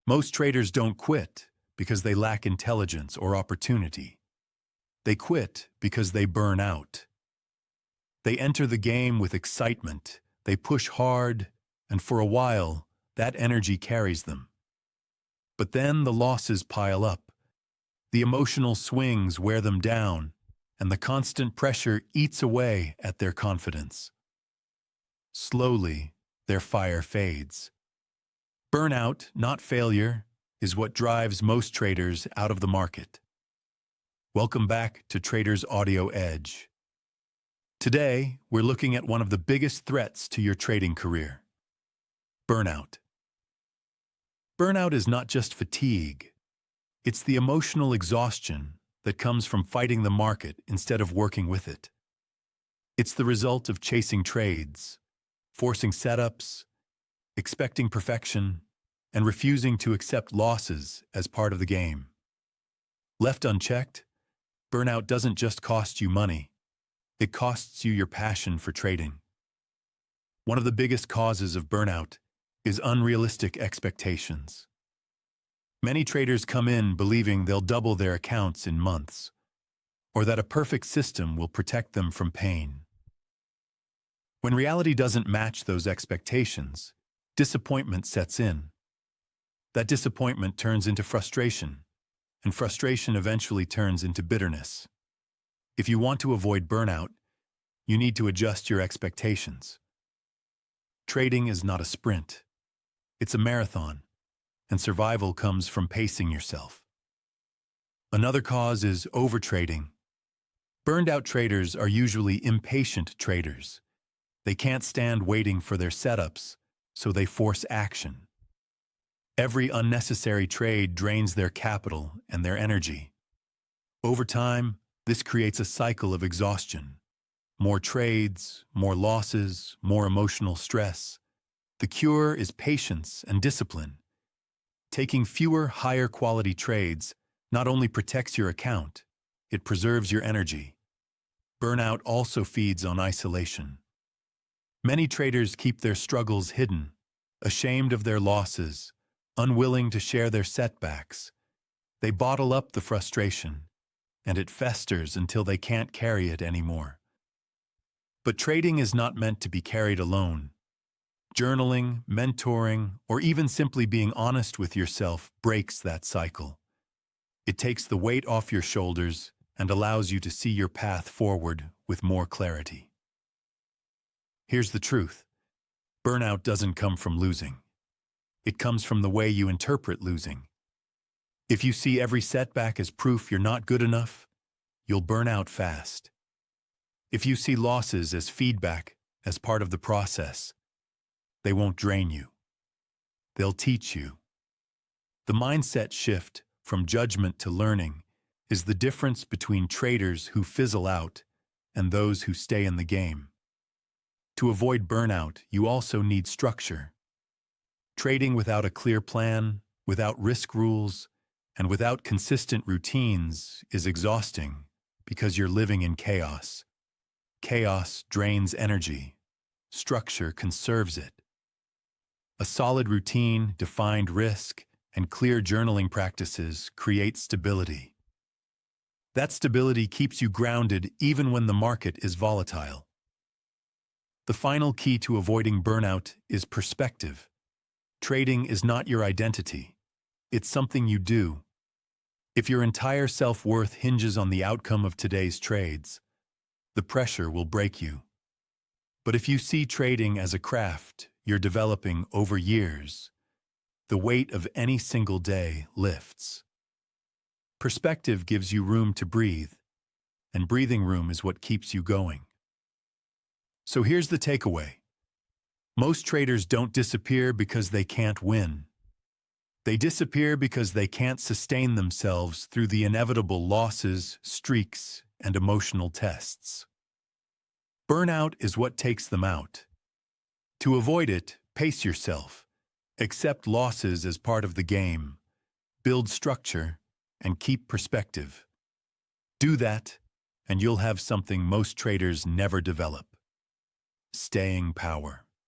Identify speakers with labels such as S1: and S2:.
S1: Most traders don't quit because they lack intelligence or opportunity. They quit because they burn out. They enter the game with excitement, they push hard, and for a while, that energy carries them. But then the losses pile up. The emotional swings wear them down, and the constant pressure eats away at their confidence. Slowly, their fire fades. Burnout, not failure, is what drives most traders out of the market. Welcome back to Trader's Audio Edge. Today, we're looking at one of the biggest threats to your trading career: burnout. Burnout is not just fatigue. It's the emotional exhaustion that comes from fighting the market instead of working with it. It's the result of chasing trades, forcing setups, expecting perfection, and refusing to accept losses as part of the game. Left unchecked, burnout doesn't just cost you money, it costs you your passion for trading. One of the biggest causes of burnout is unrealistic expectations. Many traders come in believing they'll double their accounts in months, or that a perfect system will protect them from pain. When reality doesn't match those expectations, disappointment sets in. That disappointment turns into frustration, and frustration eventually turns into bitterness. If you want to avoid burnout, you need to adjust your expectations. Trading is not a sprint. It's a marathon, and survival comes from pacing yourself. Another cause is overtrading. Burned-out traders are usually impatient traders. They can't stand waiting for their setups, so they force action. Every unnecessary trade drains their capital and their energy. Over time, this creates a cycle of exhaustion. More trades, more losses, more emotional stress. The cure is patience and discipline. Taking fewer, higher-quality trades not only protects your account, it preserves your energy. Burnout also feeds on isolation. Many traders keep their struggles hidden, ashamed of their losses, unwilling to share their setbacks. They bottle up the frustration, and it festers until they can't carry it anymore. But trading is not meant to be carried alone. Journaling, mentoring, or even simply being honest with yourself breaks that cycle. It takes the weight off your shoulders and allows you to see your path forward with more clarity. Here's the truth: burnout doesn't come from losing. It comes from the way you interpret losing. If you see every setback as proof you're not good enough, you'll burn out fast. If you see losses as feedback, as part of the process, they won't drain you. They'll teach you. The mindset shift from judgment to learning is the difference between traders who fizzle out and those who stay in the game. To avoid burnout, you also need structure. Trading without a clear plan, without risk rules, and without consistent routines is exhausting because you're living in chaos. Chaos drains energy. Structure conserves it. A solid routine, defined risk, and clear journaling practices create stability. That stability keeps you grounded even when the market is volatile. The final key to avoiding burnout is perspective. Trading is not your identity. It's something you do. If your entire self-worth hinges on the outcome of today's trades, the pressure will break you. But if you see trading as a craft you're developing over years, the weight of any single day lifts. Perspective gives you room to breathe, and breathing room is what keeps you going. So here's the takeaway. Most traders don't disappear because they can't win. They disappear because they can't sustain themselves through the inevitable losses, streaks, and emotional tests. Burnout is what takes them out. To avoid it, pace yourself. Accept losses as part of the game. Build structure and keep perspective. Do that, and you'll have something most traders never develop: staying power.